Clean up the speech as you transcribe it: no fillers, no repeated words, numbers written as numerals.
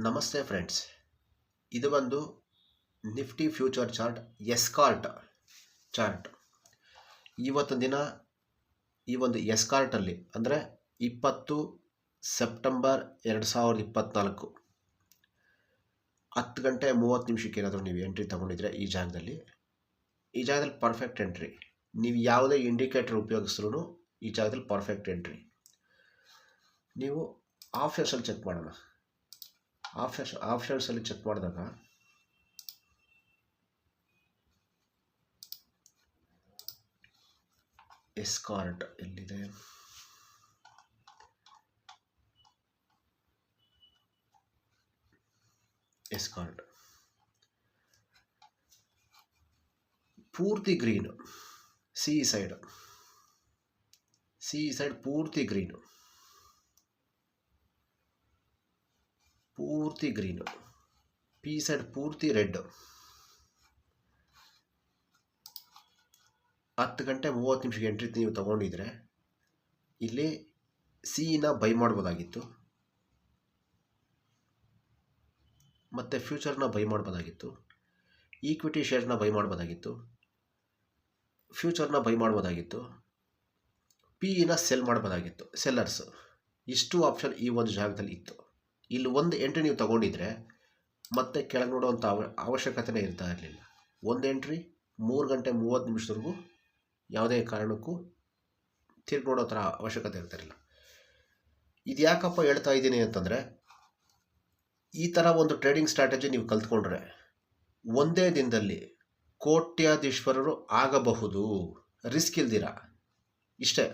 ನಮಸ್ತೆ ಫ್ರೆಂಡ್ಸ್, ಇದು ಒಂದು Nifty future chart escort chart. ಇವತ್ತು ದಿನ ಈ ಒಂದು ಎಸ್ಕಾರ್ಟಲ್ಲಿ ಅಂದರೆ 20 ಸೆಪ್ಟೆಂಬರ್ 2024 10 ಗಂಟೆ 30 ನಿಮಿಷಕ್ಕೆ ಏನಾದರೂ ನೀವು ಎಂಟ್ರಿ ತೊಗೊಂಡಿದ್ರೆ ಈ ಜಾಗದಲ್ಲಿ ಪರ್ಫೆಕ್ಟ್ ಎಂಟ್ರಿ. ನೀವು ಯಾವುದೇ ಇಂಡಿಕೇಟರ್ ಉಪಯೋಗಿಸಿದ್ರು ಈ ಜಾಗದಲ್ಲಿ ಪರ್ಫೆಕ್ಟ್ ಎಂಟ್ರಿ. ನೀವು ಆಪ್ಷನ್ಸಲ್ಲಿ ಚೆಕ್ ಮಾಡೋಣ. ಆಪ್ಷನ್ಸಲ್ಲಿ ಚೆಕ್ ಮಾಡಿದಾಗ ಎಸ್ಕಾರ್ಟ್ ಎಲ್ಲಿದೆ? ಎಸ್ಕಾರ್ಟ್ ಪೂರ್ತಿ ಗ್ರೀನು, ಸಿ ಸೈಡ್ ಪೂರ್ತಿ ಗ್ರೀನು, ಪಿ ಸೈಡ್ ಪೂರ್ತಿ ರೆಡ್. 10 ಗಂಟೆ 30 ನಿಮಿಷಕ್ಕೆ ಎಂಟ್ರಿ ನೀವು ತಗೊಂಡಿದ್ರೆ ಇಲ್ಲಿ ಸಿನ ಬೈ ಮಾಡ್ಬೋದಾಗಿತ್ತು, ಮತ್ತು ಫ್ಯೂಚರ್ನ ಬೈ ಮಾಡ್ಬೋದಾಗಿತ್ತು, ಈಕ್ವಿಟಿ ಶೇರ್ನ ಬೈ ಮಾಡ್ಬೋದಾಗಿತ್ತು, ಫ್ಯೂಚರ್ನ ಬೈ ಮಾಡ್ಬೋದಾಗಿತ್ತು, ಪಿನ ಸೆಲ್ ಮಾಡ್ಬೋದಾಗಿತ್ತು. ಸೆಲ್ಲರ್ಸ್ ಇಷ್ಟು ಆಪ್ಷನ್ ಈ ಒಂದು ಜಾಗದಲ್ಲಿ ಇತ್ತು. ಇಲ್ಲಿ ಒಂದು ಎಂಟ್ರಿ ನೀವು ತಗೊಂಡಿದ್ರೆ ಮತ್ತೆ ಕೆಳಗೆ ನೋಡುವಂಥ ಅವಶ್ಯಕತೆನೇ ಇರ್ತಾ ಇರಲಿಲ್ಲ. ಒಂದು ಎಂಟ್ರಿ 3 ಗಂಟೆ 30 ನಿಮಿಷದವರೆಗೂ ಯಾವುದೇ ಕಾರಣಕ್ಕೂ ತಿರುಗಿ ನೋಡೋ ಥರ ಅವಶ್ಯಕತೆ ಇರ್ತಾಯಿರಲಿಲ್ಲ. ಇದು ಯಾಕಪ್ಪ ಹೇಳ್ತಾ ಇದ್ದೀನಿ ಅಂತಂದರೆ, ಈ ಥರ ಒಂದು ಟ್ರೇಡಿಂಗ್ ಸ್ಟ್ರಾಟಜಿ ನೀವು ಕಲ್ತ್ಕೊಂಡ್ರೆ ಒಂದೇ ದಿನದಲ್ಲಿ ಕೋಟ್ಯಾಧೀಶ್ವರರು ಆಗಬಹುದು, ರಿಸ್ಕ್ ಇಲ್ದಿರ. ಇಷ್ಟೇ.